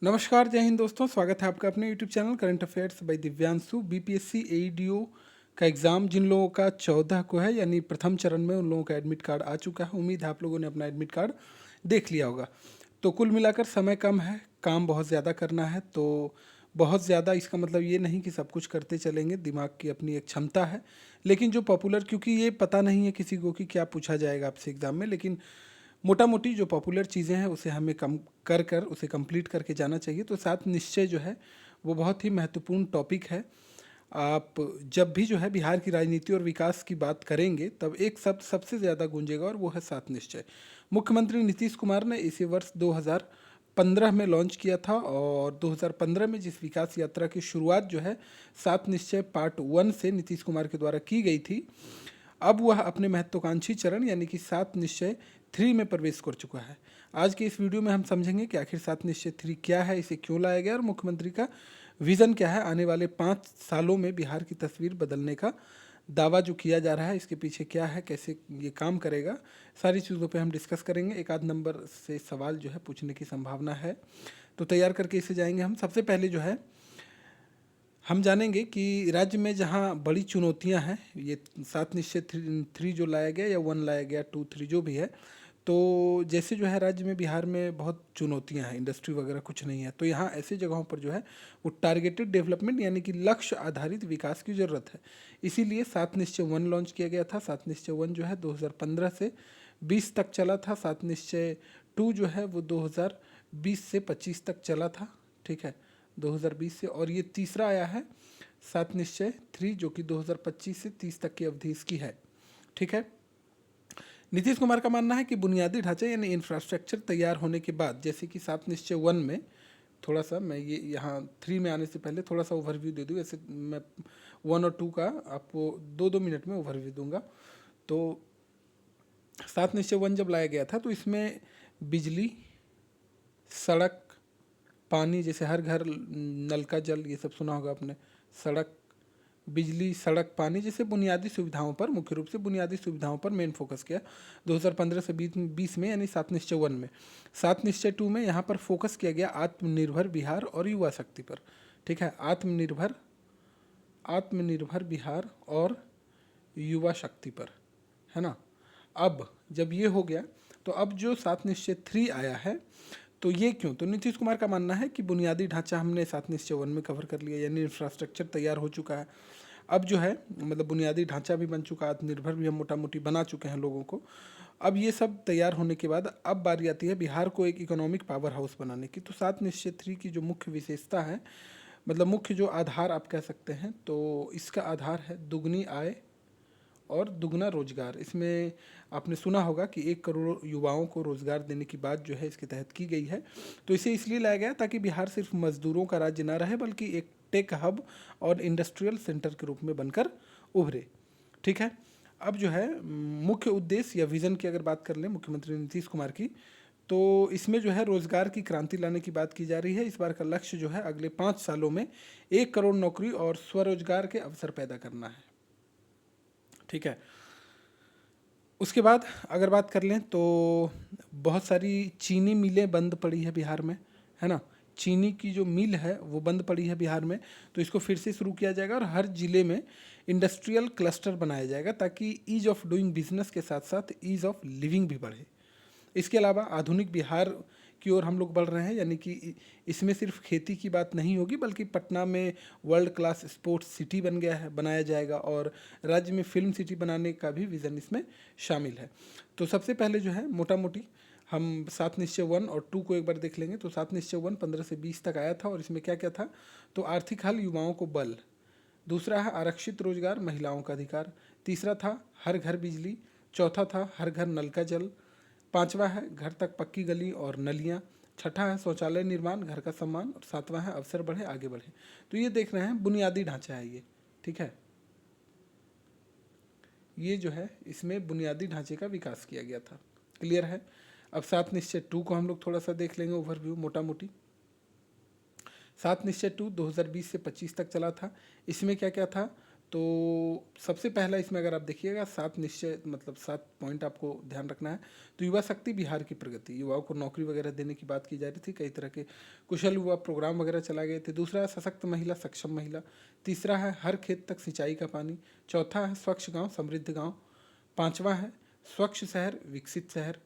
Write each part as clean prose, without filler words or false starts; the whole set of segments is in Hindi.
नमस्कार, जय हिंद दोस्तों। स्वागत है आपका अपने YouTube channel current affairs by Divyanshu. BPSC AEDO का एग्ज़ाम जिन लोगों का 14 को है, यानी प्रथम चरण में, उन लोगों का एडमिट कार्ड आ चुका है। उम्मीद है आप लोगों ने अपना एडमिट कार्ड देख लिया होगा। तो कुल मिलाकर समय कम है, काम बहुत ज़्यादा करना है। तो बहुत ज़्यादा इसका मतलब ये नहीं कि सब कुछ करते चलेंगे, दिमाग की अपनी एक क्षमता है। लेकिन जो पॉपुलर, क्योंकि ये पता नहीं है किसी को कि क्या पूछा जाएगा आपसे एग्ज़ाम में, लेकिन मोटा मोटी जो पॉपुलर चीज़ें हैं उसे हमें कम कर कर उसे कंप्लीट करके जाना चाहिए। तो सात निश्चय जो है वो बहुत ही महत्वपूर्ण टॉपिक है। आप जब भी जो है बिहार की राजनीति और विकास की बात करेंगे तब एक शब्द सबसे ज़्यादा गूंजेगा और वो है सात निश्चय। मुख्यमंत्री नीतीश कुमार ने इसे वर्ष 2015 में लॉन्च किया था और 2015 में जिस विकास यात्रा की शुरुआत जो है सात निश्चय पार्ट 1 से नीतीश कुमार के द्वारा की गई थी, अब वह अपने महत्वाकांक्षी चरण यानी कि सात निश्चय 3 में प्रवेश कर चुका है। आज के इस वीडियो में हम समझेंगे कि आखिर सात निश्चय 3 क्या है, इसे क्यों लाया गया और मुख्यमंत्री का विज़न क्या है। आने वाले 5 सालों में बिहार की तस्वीर बदलने का दावा जो किया जा रहा है, इसके पीछे क्या है, कैसे ये काम करेगा, सारी चीज़ों पे हम डिस्कस करेंगे। एक आध नंबर से सवाल जो है पूछने की संभावना है, तो तैयार करके इसे जाएंगे हम। सबसे पहले जो है हम जानेंगे कि राज्य में जहाँ बड़ी चुनौतियाँ हैं, ये सात निश्चय थ्री जो लाया गया या 1 लाया गया, 2 3 जो भी है, तो जैसे जो है राज्य में बिहार में बहुत चुनौतियाँ हैं, इंडस्ट्री वगैरह कुछ नहीं है, तो यहाँ ऐसे जगहों पर जो है वो टारगेटेड डेवलपमेंट यानी कि लक्ष्य आधारित विकास की ज़रूरत है। इसीलिए सात निश्चय 1 लॉन्च किया गया था। सात निश्चय 1 जो है 2015 से 20 तक चला था। सात निश्चय 2 जो है वो 2020 से 25 तक चला था, ठीक है, 2020 से। और ये तीसरा आया है सात निश्चय 3 जो कि 2025 से 30 तक की अवधि इसकी है, ठीक है। नीतीश कुमार का मानना है कि बुनियादी ढांचे यानी इंफ्रास्ट्रक्चर तैयार होने के बाद, जैसे कि सात निश्चय 1 में, थोड़ा सा मैं ये यहाँ 3 में आने से पहले थोड़ा सा ओवरव्यू दे दूँ। ऐसे मैं 1 और 2 का आपको 2-2 मिनट में ओवरव्यू दूंगा। तो सात निश्चय 1 जब लाया गया था तो इसमें बिजली, सड़क, पानी, जैसे हर घर नल का जल, ये सब सुना होगा आपने। सड़क, बिजली, सड़क, पानी जैसे बुनियादी सुविधाओं पर, मुख्य रूप से बुनियादी सुविधाओं पर मेन फोकस किया 2015 से 20 में, यानी सात निश्चय 1 में। सात निश्चय 2 में यहाँ पर फोकस किया गया आत्मनिर्भर बिहार और युवा शक्ति पर, ठीक है। आत्मनिर्भर आत्मनिर्भर बिहार और युवा शक्ति पर, है ना। अब जब ये हो गया तो अब जो सात निश्चय 3 आया है, तो ये क्यों? तो नीतीश कुमार का मानना है कि बुनियादी ढांचा हमने सात निश्चय 1 में कवर कर लिया, यानी इंफ्रास्ट्रक्चर तैयार हो चुका है। अब जो है मतलब बुनियादी ढांचा भी बन चुका, आत्मनिर्भर भी हम मोटा मोटी बना चुके हैं लोगों को। अब ये सब तैयार होने के बाद अब बारी आती है बिहार को एक इकोनॉमिक पावर हाउस बनाने की। तो सात निश्चय 3 की जो मुख्य विशेषता है, मतलब मुख्य जो आधार आप कह सकते हैं, तो इसका आधार है दुगनी आय और दुगना रोजगार। इसमें आपने सुना होगा कि 1 करोड़ युवाओं को रोजगार देने की बात जो है इसके तहत की गई है। तो इसे इसलिए लाया गया ताकि बिहार सिर्फ मजदूरों का राज्य ना रहे, बल्कि एक टेक हब और इंडस्ट्रियल सेंटर के रूप में बनकर उभरे, ठीक है। अब जो है मुख्य उद्देश्य या विजन की अगर बात कर लें मुख्यमंत्री नीतीश कुमार की, तो इसमें जो है रोजगार की क्रांति लाने की बात की जा रही है। इस बार का लक्ष्य जो है अगले 5 सालों में 1 करोड़ नौकरी और स्वरोजगार के अवसर पैदा करना है, ठीक है। उसके बाद अगर बात कर लें तो बहुत सारी चीनी मिलें बंद पड़ी है बिहार में, है ना। चीनी की जो मिल है वो बंद पड़ी है बिहार में, तो इसको फिर से शुरू किया जाएगा और हर जिले में इंडस्ट्रियल क्लस्टर बनाया जाएगा ताकि ईज ऑफ डूइंग बिजनेस के साथ साथ ईज ऑफ लिविंग भी बढ़े। इसके अलावा आधुनिक बिहार की ओर हम लोग बढ़ रहे हैं, यानी कि इसमें सिर्फ खेती की बात नहीं होगी, बल्कि पटना में वर्ल्ड क्लास स्पोर्ट्स सिटी बन गया है, बनाया जाएगा, और राज्य में फिल्म सिटी बनाने का भी विज़न इसमें शामिल है। तो सबसे पहले जो है मोटा मोटी हम सात निश्चय 1 और 2 को एक बार देख लेंगे। तो सात निश्चय 1 15 से 20 तक आया था और इसमें क्या क्या था? तो आर्थिक हल, युवाओं को बल। दूसरा है आरक्षित रोजगार, महिलाओं का अधिकार। तीसरा था हर घर बिजली। चौथा था हर घर नल का जल। पांचवा है घर तक पक्की गली और नलियाँ। छठा है शौचालय निर्माण, घर का सम्मान। और सातवां है अवसर बढ़े आगे बढ़े। तो ये देख रहे हैं बुनियादी ढांचा है ये, ठीक है। ये जो है इसमें बुनियादी ढांचे का विकास किया गया था, क्लियर है। अब सात निश्चय 2 को हम लोग थोड़ा सा देख लेंगे ओवरव्यू मोटा मोटी। सात निश्चय 2 2020 से 25 तक चला था। इसमें क्या क्या था? तो सबसे पहला इसमें अगर आप देखिएगा 7 निश्चय मतलब 7 पॉइंट आपको ध्यान रखना है। तो युवा शक्ति बिहार की प्रगति, युवाओं को नौकरी वगैरह देने की बात की जा रही थी, कई तरह के कुशल युवा प्रोग्राम वगैरह चलाए गए थे। दूसरा है सशक्त महिला सक्षम महिला। तीसरा है हर खेत तक सिंचाई का पानी। चौथा है स्वच्छ गांव समृद्ध गांव। पांचवा है स्वच्छ शहर विकसित शहर।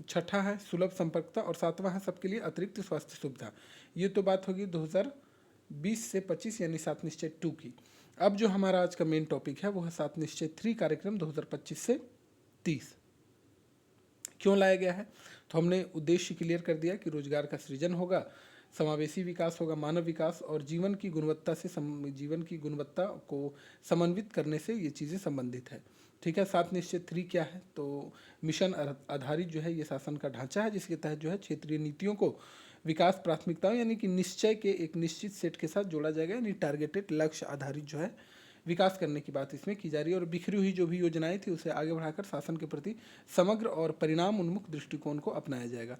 छठा है सुलभ संपर्कता और सातवां है सबके लिए अतिरिक्त स्वास्थ्य सुविधा। ये तो बात होगी 2020 से 25 यानी 7 निश्चय 2 की। अब जो हमारा आज का मेन टॉपिक है वो है 7 निश्चय 3 कार्यक्रम 2025 से 30 क्यों लाया गया है। तो हमने उद्देश्य क्लियर कर दिया कि रोजगार का सृजन होगा, समावेशी विकास होगा, मानव विकास और जीवन की गुणवत्ता को समन्वित करने से ये चीज़ें संबंधित है। ठीक है। 7 निश्चय 3 क्या है, तो मिशन आधारित जो है ये शासन का ढांचा है, जिसके तहत जो है क्षेत्रीय नीतियों को विकास प्राथमिकताओं यानी कि निश्चय के एक निश्चित सेट के साथ जोड़ा जाएगा, यानी टारगेटेड लक्ष्य आधारित जो है विकास करने की बात इसमें की जा रही है। और बिखरी हुई जो भी योजनाएं थी उसे आगे बढ़ाकर शासन के प्रति समग्र और परिणाम उन्मुख दृष्टिकोण को अपनाया जाएगा।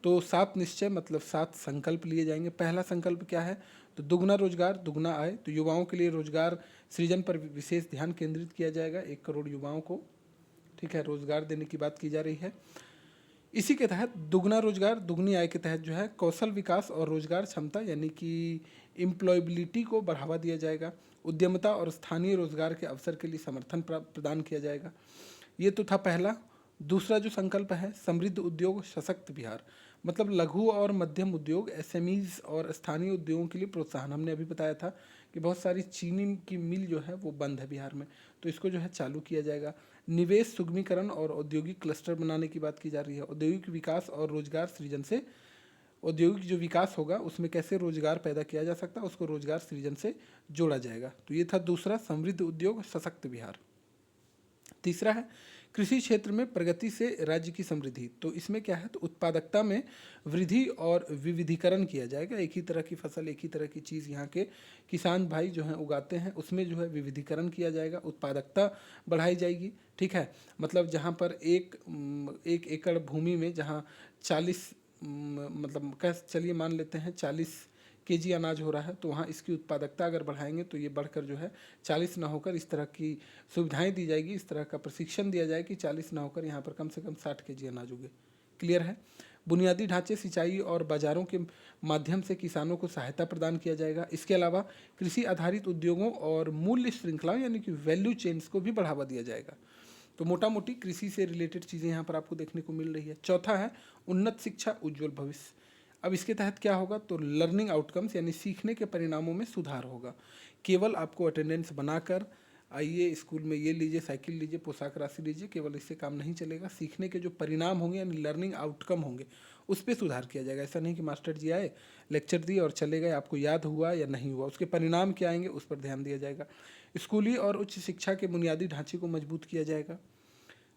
तो 7 निश्चय मतलब 7 संकल्प लिए जाएंगे। पहला संकल्प क्या है, तो दुगना रोजगार दुगना आय। तो युवाओं के लिए रोजगार सृजन पर विशेष ध्यान केंद्रित किया जाएगा। 1 करोड़ युवाओं को, ठीक है, रोजगार देने की बात की जा रही है। इसी के तहत दुगना रोजगार दुगनी आय के तहत जो है कौशल विकास और रोजगार क्षमता यानी कि एम्प्लॉयबिलिटी को बढ़ावा दिया जाएगा। उद्यमता और स्थानीय रोजगार के अवसर के लिए समर्थन प्रदान किया जाएगा। ये तो था पहला। दूसरा जो संकल्प है समृद्ध उद्योग सशक्त बिहार, मतलब लघु और मध्यम उद्योग एसएमईज और स्थानीय उद्योगों के लिए प्रोत्साहन। हमने अभी बताया था कि बहुत सारी चीनी की मिल जो है वो बंद है बिहार में, तो इसको जो है चालू किया जाएगा। निवेश सुगमीकरण और औद्योगिक क्लस्टर बनाने की बात की जा रही है। औद्योगिक विकास और रोजगार सृजन से औद्योगिक जो विकास होगा उसमें कैसे रोजगार पैदा किया जा सकता है उसको रोजगार सृजन से जोड़ा जाएगा। तो ये था दूसरा, समृद्ध उद्योग सशक्त बिहार। तीसरा है कृषि क्षेत्र में प्रगति से राज्य की समृद्धि। तो इसमें क्या है, तो उत्पादकता में वृद्धि और विविधीकरण किया जाएगा। एक ही तरह की फसल, एक ही तरह की चीज़ यहाँ के किसान भाई जो हैं उगाते हैं, उसमें जो है विविधीकरण किया जाएगा, उत्पादकता बढ़ाई जाएगी। ठीक है, मतलब जहाँ पर एक एकड़ भूमि में जहाँ 40 मतलब कह चलिए मान लेते हैं 40 केजी अनाज हो रहा है, तो वहाँ इसकी उत्पादकता अगर बढ़ाएंगे तो ये बढ़कर जो है 40 ना होकर इस तरह की सुविधाएं दी जाएगी, इस तरह का प्रशिक्षण दिया जाए कि 40 ना होकर यहाँ पर कम से कम 60 केजी अनाज उगे। क्लियर है। बुनियादी ढांचे सिंचाई और बाजारों के माध्यम से किसानों को सहायता प्रदान किया जाएगा। इसके अलावा कृषि आधारित उद्योगों और मूल्य श्रृंखलाओं यानी कि वैल्यू चेन्स को भी बढ़ावा दिया जाएगा। तो मोटा मोटी कृषि से रिलेटेड चीज़ें यहाँ पर आपको देखने को मिल रही है। चौथा है उन्नत शिक्षा उज्ज्वल भविष्य। अब इसके तहत क्या होगा, तो लर्निंग आउटकम्स यानी सीखने के परिणामों में सुधार होगा। केवल आपको अटेंडेंस बनाकर आइए स्कूल में ये लीजिए, साइकिल लीजिए, पोशाक राशि लीजिए, केवल इससे काम नहीं चलेगा। सीखने के जो परिणाम होंगे यानी लर्निंग आउटकम होंगे उस पर सुधार किया जाएगा। ऐसा नहीं कि मास्टर जी आए, लेक्चर दिए और चले गए, आपको याद हुआ या नहीं हुआ, उसके परिणाम क्या आएंगे उस पर ध्यान दिया जाएगा। स्कूली और उच्च शिक्षा के बुनियादी ढांचे को मजबूत किया जाएगा।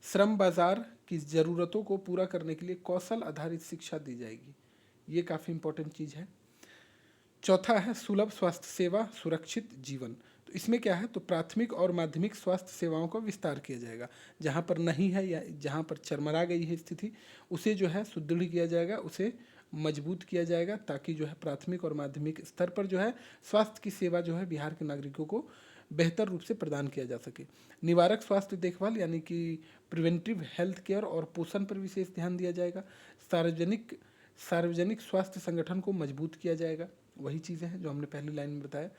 श्रम बाजार की ज़रूरतों को पूरा करने के लिए कौशल आधारित शिक्षा दी जाएगी। ये काफ़ी इंपॉर्टेंट चीज़ है। चौथा है सुलभ स्वास्थ्य सेवा सुरक्षित जीवन। तो इसमें क्या है, तो प्राथमिक और माध्यमिक स्वास्थ्य सेवाओं का विस्तार किया जाएगा। जहाँ पर नहीं है या जहाँ पर चरमरा गई है स्थिति, उसे जो है सुदृढ़ किया जाएगा, उसे मजबूत किया जाएगा, ताकि जो है प्राथमिक और माध्यमिक स्तर पर जो है स्वास्थ्य की सेवा जो है बिहार के नागरिकों को बेहतर रूप से प्रदान किया जा सके। निवारक स्वास्थ्य देखभाल यानी कि प्रिवेंटिव हेल्थ केयर और पोषण पर विशेष ध्यान दिया जाएगा। सार्वजनिक स्वास्थ्य संगठन को मजबूत किया जाएगा। वही चीज़ें हैं जो हमने पहली लाइन में बताया।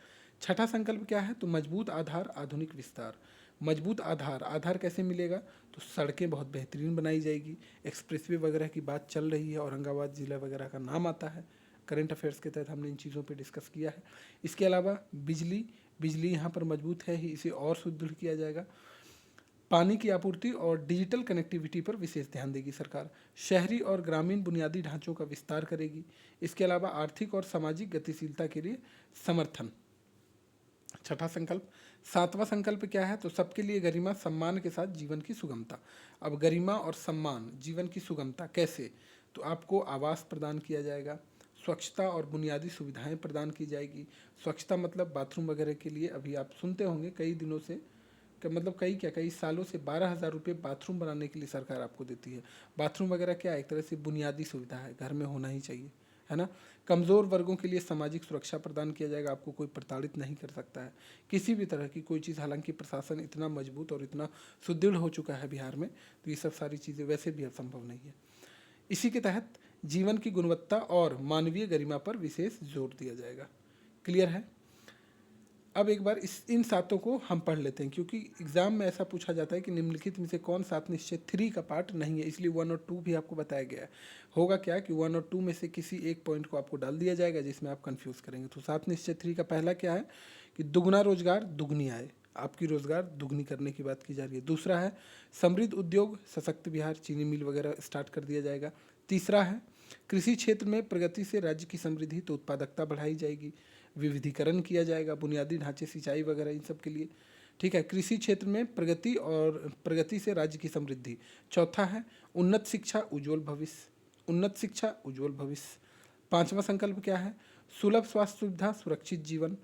छठा संकल्प क्या है, तो मजबूत आधार आधुनिक विस्तार। मजबूत आधार कैसे मिलेगा, तो सड़कें बहुत बेहतरीन बनाई जाएगी, एक्सप्रेसवे वगैरह की बात चल रही है, औरंगाबाद ज़िला वगैरह का नाम आता है। करंट अफेयर्स के तहत हमने इन चीज़ों पे डिस्कस किया है। इसके अलावा बिजली यहाँ पर मजबूत है ही, इसे और सुदृढ़ किया जाएगा। पानी की आपूर्ति और डिजिटल कनेक्टिविटी पर विशेष ध्यान देगी सरकार। शहरी और ग्रामीण बुनियादी ढांचों का विस्तार करेगी। इसके अलावा आर्थिक और सामाजिक गतिशीलता के लिए समर्थन। छठा संकल्प। सातवां संकल्प क्या है, तो सबके लिए गरिमा सम्मान के साथ जीवन की सुगमता। अब गरिमा और सम्मान, जीवन की सुगमता कैसे, तो आपको आवास प्रदान किया जाएगा, स्वच्छता और बुनियादी सुविधाएं प्रदान की जाएगी। स्वच्छता मतलब बाथरूम वगैरह के लिए अभी आप सुनते होंगे कई दिनों से मतलब कई सालों से 12,000 रुपये बाथरूम बनाने के लिए सरकार आपको देती है। बाथरूम वगैरह क्या एक तरह से बुनियादी सुविधा है, घर में होना ही चाहिए, है ना। कमज़ोर वर्गों के लिए सामाजिक सुरक्षा प्रदान किया जाएगा, आपको कोई प्रताड़ित नहीं कर सकता है किसी भी तरह की कोई चीज़। हालांकि प्रशासन इतना मजबूत और इतना सुदृढ़ हो चुका है बिहार में, तो ये सब सारी चीज़ें वैसे भी अब संभव नहीं है। इसी के तहत जीवन की गुणवत्ता और मानवीय गरिमा पर विशेष जोर दिया जाएगा। क्लियर है। अब एक बार इन सातों को हम पढ़ लेते हैं, क्योंकि एग्जाम में ऐसा पूछा जाता है कि निम्नलिखित में से कौन सात निश्चय 3 का पार्ट नहीं है, इसलिए 1 और 2 भी आपको बताया गया है। होगा क्या कि 1 और 2 में से किसी एक पॉइंट को आपको डाल दिया जाएगा जिसमें आप कंफ्यूज करेंगे। तो सात निश्चय 3 का पहला क्या है कि दुगना रोजगार दुगनी आय, आपकी रोजगार दुगनी करने की बात की जा रही है। दूसरा है समृद्ध उद्योग सशक्त बिहार, चीनी मिल वगैरह स्टार्ट कर दिया जाएगा। तीसरा है कृषि क्षेत्र में प्रगति से राज्य की समृद्धि, तो उत्पादकता बढ़ाई जाएगी। विविधीकरण किया जाएगा बुनियादी ढांचे, सिंचाई वगैरह इन सब के लिए। ठीक है, कृषि क्षेत्र में प्रगति और प्रगति से राज्य की समृद्धि। चौथा है उन्नत शिक्षा उज्ज्वल भविष्य, उन्नत शिक्षा उज्ज्वल भविष्य। पांचवा संकल्प क्या है, सुलभ स्वास्थ्य सुविधा सुरक्षित जीवन।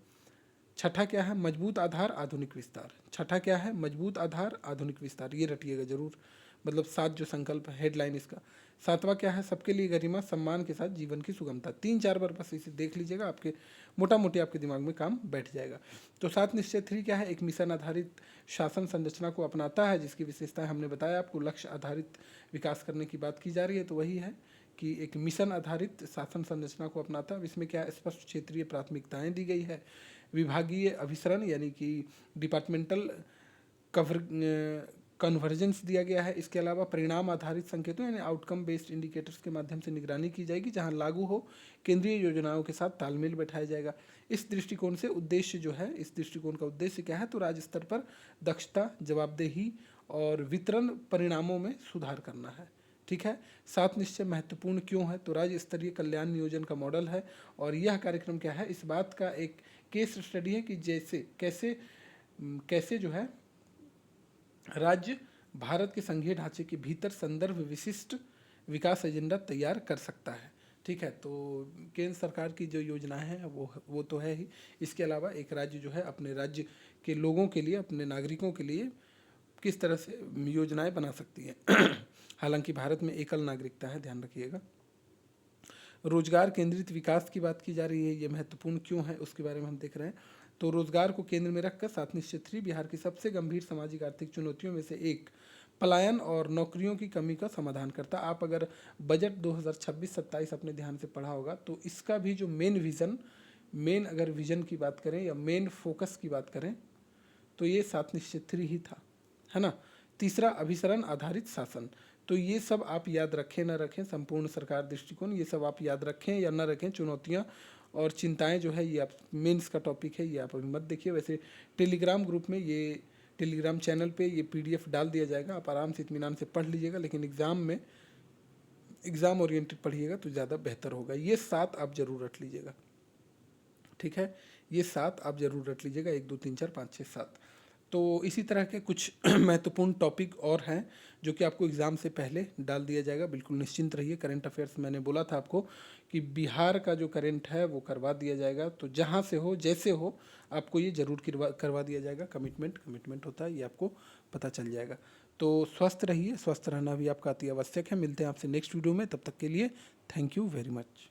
छठा क्या है, मजबूत आधार आधुनिक विस्तार। छठा क्या है, मजबूत आधार आधुनिक विस्तार, ये रटिएगा जरूर, मतलब 7 जो संकल्प है हेडलाइन इसका। सातवां क्या है, सबके लिए गरिमा सम्मान के साथ जीवन की सुगमता। 3-4 बार बस इसे देख लीजिएगा, आपके मोटा मोटी आपके दिमाग में काम बैठ जाएगा। तो 7 निश्चय 3 क्या है, एक मिशन आधारित शासन संरचना को अपनाता है, जिसकी विशेषताएं हमने बताया आपको। लक्ष्य आधारित विकास करने की बात की जा रही है, तो वही है कि एक मिशन आधारित शासन संरचना को अपनाता है। इसमें क्या स्पष्ट क्षेत्रीय प्राथमिकताएं दी गई है, विभागीय अभिसरण यानी कि डिपार्टमेंटल कन्वर्जेंस दिया गया है। इसके अलावा परिणाम आधारित संकेतों यानी आउटकम बेस्ड इंडिकेटर्स के माध्यम से निगरानी की जाएगी, जहां लागू हो केंद्रीय योजनाओं के साथ तालमेल बैठाया जाएगा। इस दृष्टिकोण से उद्देश्य जो है, इस दृष्टिकोण का उद्देश्य क्या है, तो राज्य स्तर पर दक्षता, जवाबदेही और वितरण परिणामों में सुधार करना है। ठीक है। 7 निश्चय महत्वपूर्ण क्यों है, तो राज्य स्तरीय कल्याण नियोजन का मॉडल है। और यह कार्यक्रम क्या है, इस बात का एक केस स्टडी है कि जैसे कैसे जो है राज्य भारत के संघीय ढांचे के भीतर संदर्भ विशिष्ट विकास एजेंडा तैयार कर सकता है। ठीक है, तो केंद्र सरकार की जो योजनाएं हैं वो तो है ही, इसके अलावा एक राज्य जो है अपने राज्य के लोगों के लिए, अपने नागरिकों के लिए किस तरह से योजनाएं बना सकती है। हालांकि भारत में एकल नागरिकता है, ध्यान रखिएगा। रोजगार केंद्रित विकास की बात की जा रही है, ये महत्वपूर्ण क्यों है उसके बारे में हम देख रहे हैं। तो रोजगार को केंद्र में रखकर 7 निश्चय 3 बिहार की सबसे गंभीर सामाजिक आर्थिक चुनौतियों में से एक पलायन और नौकरियों की कमी का समाधान करता। आप अगर बजट 2026-27 अपने ध्यान से पढ़ा होगा तो इसका भी जो मेन अगर विजन की बात करें या मेन फोकस की बात करें तो ये 7 निश्चय 3 ही था, है ना। तीसरा अभिसरण आधारित शासन, तो ये सब आप याद रखें ना रखें, संपूर्ण सरकार दृष्टिकोण, ये सब आप याद रखें या ना रखें, चुनौतियाँ और चिंताएं जो है ये आप मेंस का टॉपिक है, ये आप अभी मत देखिए। वैसे टेलीग्राम ग्रुप में, ये टेलीग्राम चैनल पे ये PDF डाल दिया जाएगा, आप आराम से इत्मीनान से पढ़ लीजिएगा, लेकिन एग्ज़ाम ओरिएंटेड पढ़िएगा तो ज़्यादा बेहतर होगा। ये 7 आप जरूर रट लीजिएगा। ठीक है, ये 7 आप जरूर रट लीजिएगा, 1 2 3 4 5 6 7। तो इसी तरह के कुछ महत्वपूर्ण टॉपिक और हैं जो कि आपको एग्ज़ाम से पहले डाल दिया जाएगा, बिल्कुल निश्चिंत रहिए। करंट अफेयर्स मैंने बोला था आपको कि बिहार का जो करंट है वो करवा दिया जाएगा, तो जहाँ से हो जैसे हो आपको ये जरूर करवा दिया जाएगा। कमिटमेंट होता है, ये आपको पता चल जाएगा। तो स्वस्थ रहिए, स्वस्थ रहना भी आपका अति आवश्यक है। मिलते हैं आपसे नेक्स्ट वीडियो में, तब तक के लिए थैंक यू वेरी मच।